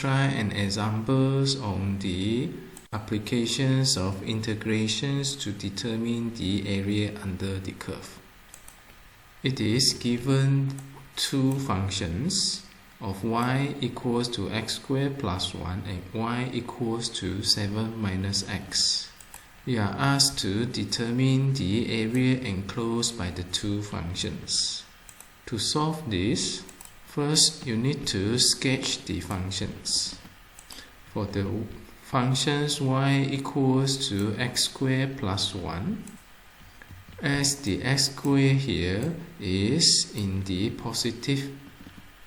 try an examples on the applications of integrations to determine the area under the curve. It is given two functions of y equals to x squared plus 1 and y equals to 7 minus x. We are asked to determine the area enclosed by the two functions. To solve this, first you need to sketch the functions. For the functions y equals to x squared plus 1, as the x squared here is in the positive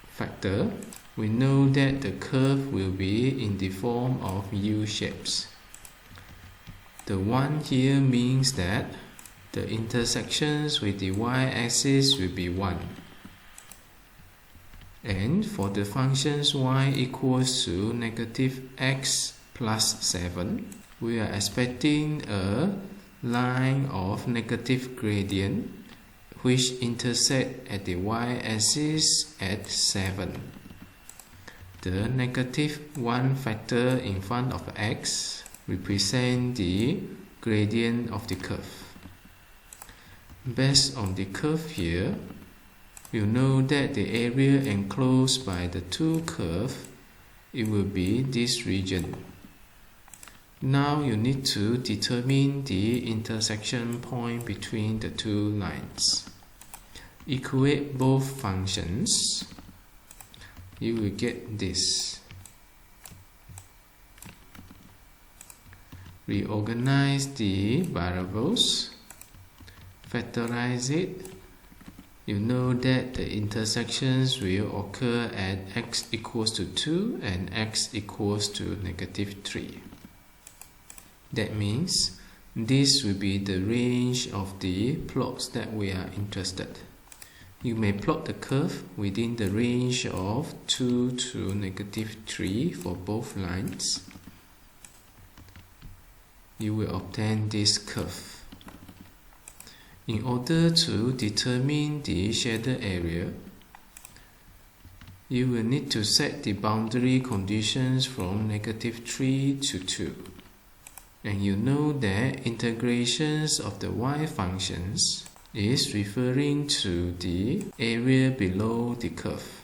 factor, we know that the curve will be in the form of U shapes. The 1 here means that the intersections with the y-axis will be 1. And for the functions y equals to negative x plus 7, we are expecting a line of negative gradient which intersect at the y-axis at 7. The negative 1 factor in front of x represent the gradient of the curve. Based on the curve here, you know that the area enclosed by the two curves, it will be this region. Now you need to determine the intersection point between the two lines. Equate both functions, you will get this. Reorganize the variables, factorize it. You know that the intersections will occur at x equals to 2 and x equals to negative 3. That means this will be the range of the plots that we are interested. You may plot the curve within the range of 2 to negative 3 for both lines. You will obtain this curve. In order to determine the shaded area, you will need to set the boundary conditions from negative 3 to 2. And you know that integrations of the y functions is referring to the area below the curve.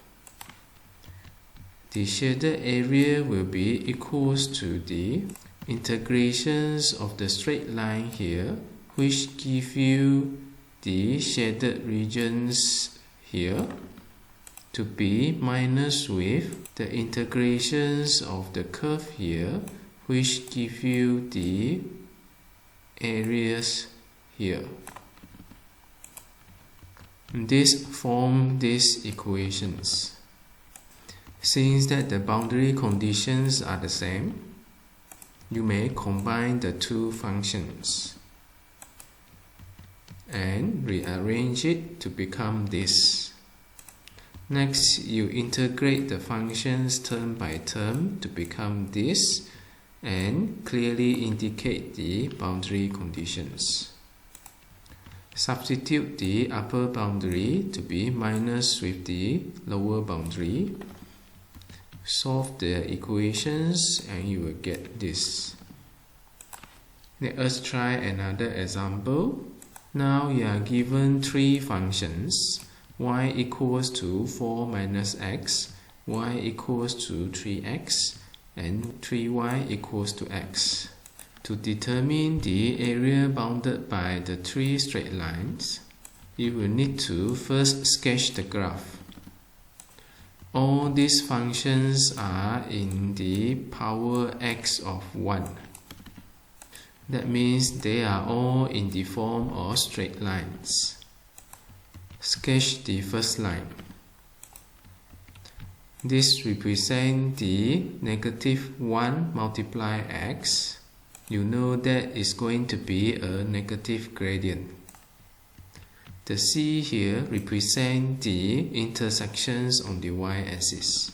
The shaded area will be equals to the integrations of the straight line here, which give you the shaded regions here to be minus with the integrations of the curve here, which give you the areas here. This form these equations. Since that the boundary conditions are the same, you may combine the two functions and rearrange it to become this. Next, you integrate the functions term by term to become this and clearly indicate the boundary conditions. Substitute the upper boundary to be minus with the lower boundary. Solve the equations and you will get this. Let us try another example. Now you are given three functions: y equals to 4 minus x, y equals to 3x, and 3y equals to x. To determine the area bounded by the three straight lines, you will need to first sketch the graph. All these functions are in the power x of 1. That means they are all in the form of straight lines. Sketch the first line. This represents the negative 1 multiply x. You know that is going to be a negative gradient. The C here represents the intersections on the y-axis.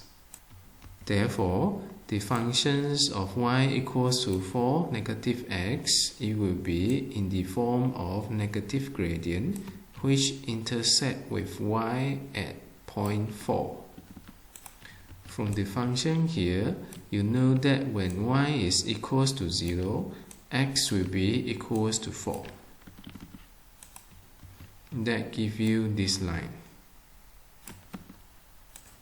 Therefore, the functions of y equals to 4 negative x, it will be in the form of negative gradient which intersect with y at point 4. From the function here, you know that when y is equals to 0, x will be equals to 4. That gives you this line.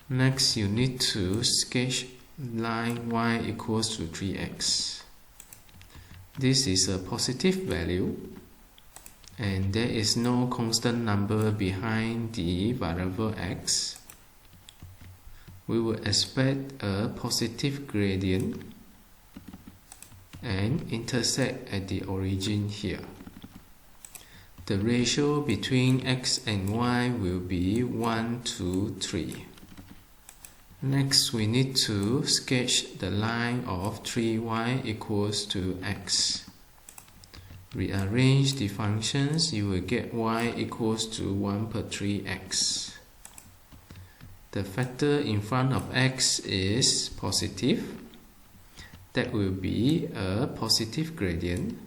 Next, you need to sketch line y equals to 3x. This is a positive value, and there is no constant number behind the variable x. We will expect a positive gradient and intersect at the origin here. The ratio between x and y will be 1 to 3. Next, we need to sketch the line of 3y equals to x. Rearrange the functions, you will get y equals to 1 per 3x. The factor in front of x is positive. That will be a positive gradient.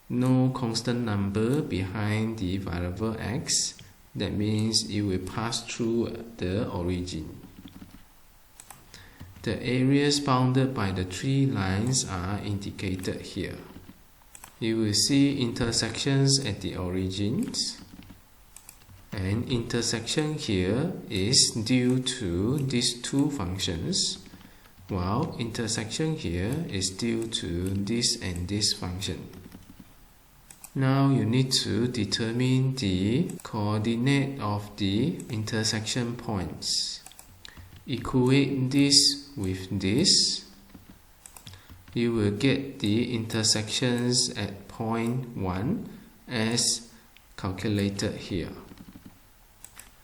No constant number behind the variable x. That means it will pass through the origin. The areas bounded by the three lines are indicated here. You will see intersections at the origins. And intersection here is due to these two functions, while intersection here is due to this and this function. Now you need to determine the coordinate of the intersection points. Equate this with this. You will get the intersections at point 1 as calculated here.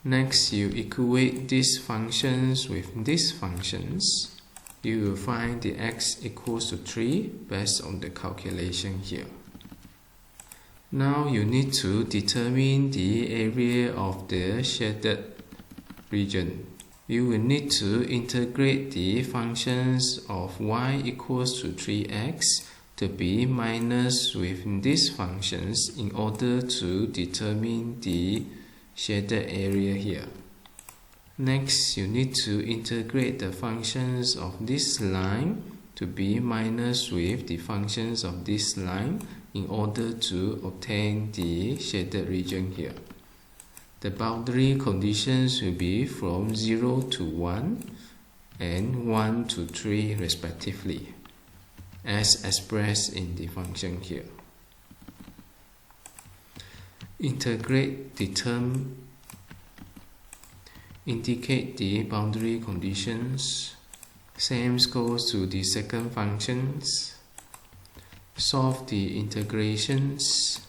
Next, you equate these functions with these functions. You will find the x equals to 3 based on the calculation here. Now you need to determine the area of the shaded region. You will need to integrate the functions of y equals to 3x to be minus with these functions in order to determine the shaded area here. Next, you need to integrate the functions of this line to be minus with the functions of this line in order to obtain the shaded region here. The boundary conditions will be from 0 to 1 and 1 to 3 respectively, as expressed in the function here. Integrate the term, indicate the boundary conditions. Same goes to the second functions. Solve the integrations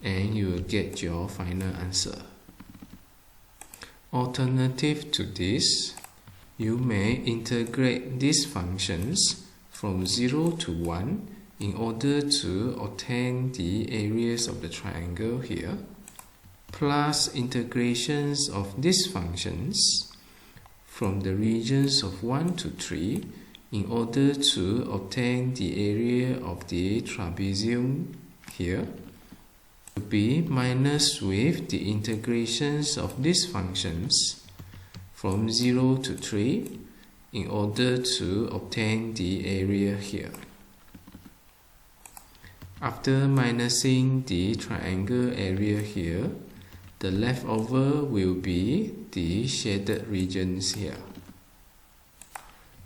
and you will get your final answer. Alternative to this, you may integrate these functions from 0 to 1 in order to obtain the areas of the triangle here, plus integrations of these functions from the regions of 1 to 3 in order to obtain the area of the trapezium here, to be minus with the integrations of these functions from 0 to 3 in order to obtain the area here. After minusing the triangle area here, the leftover will be the shaded regions here.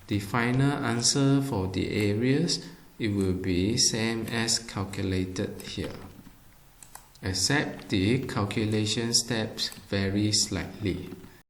The final answer for the areas, it will be same as calculated here, except the calculation steps vary slightly.